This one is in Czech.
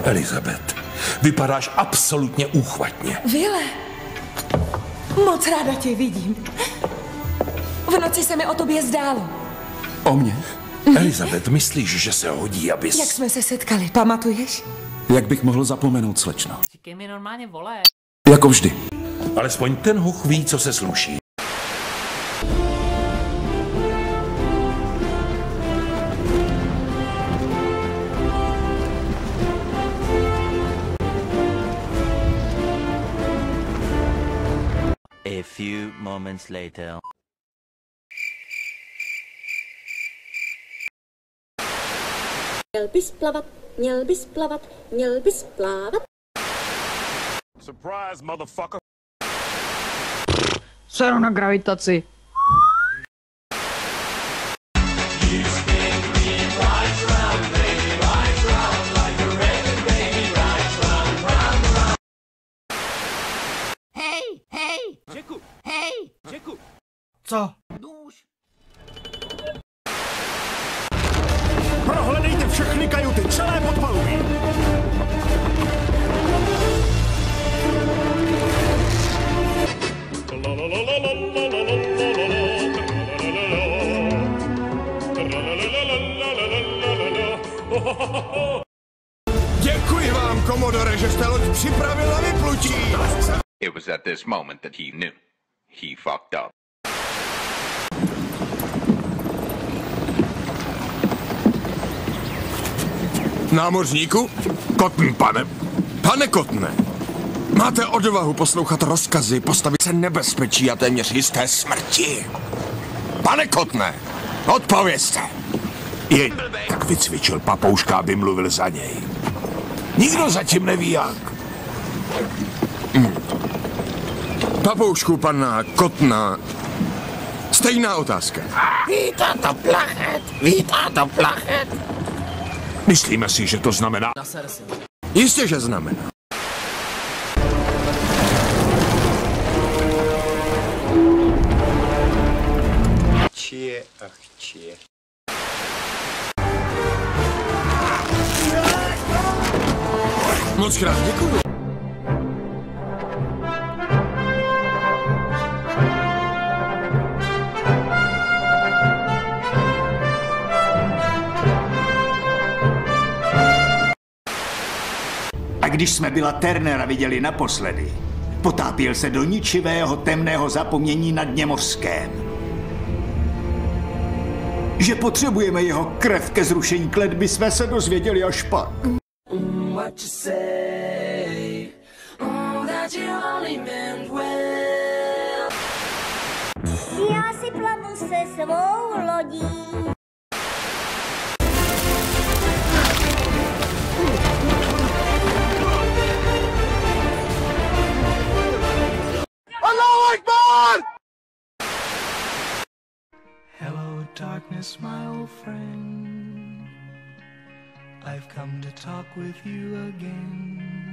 Elizabeth, vypadáš absolutně úchvatně. Vile, moc ráda tě vidím. V noci se mi o tobě zdálo. O mně? Elizabeth, myslíš, že se hodí, abys... Jak jsme se setkali, pamatuješ? Jak bych mohl zapomenout, slečno? Říkej mi normálně, vole. Jako vždy. Alespoň ten huch ví, co se sluší. A few moments later. Měl bys plavat, měl bys plavat, měl bys plávat. Surprise, motherfucker. Seru na gravitaci. Hej! Jacku! Hej! Jacku! Co? Nůž! Prohledejte všechny kajuty, celé podpalubí! Děkuji vám, komodore, že jste loď připravil na vyplutí! It was at this moment that he knew. He fucked up. Námořníku? Cotton, pane Cottone, máte odvahu poslouchat rozkazy, postavit se nebezpečí a téměř jisté smrti. Pane Cottone, odpovězte. Jej tak vycvičil papouška, aby mluvil za něj. Nikdo zatím neví jak. Papoušku pana Cottona. Stejná otázka. Vítá to plachet. Myslíme si, že to znamená... Jistě, že znamená. Chcie a chcie. Moc krát děkuju. A když jsme byla Turnera viděli naposledy, potápěl se do ničivého temného zapomnění na dně mořském. Že potřebujeme jeho krev ke zrušení kletby, jsme se dozvěděli až pak. Já si plavu se svou lodí. Hello, darkness, my old friend. I've come to talk with you again.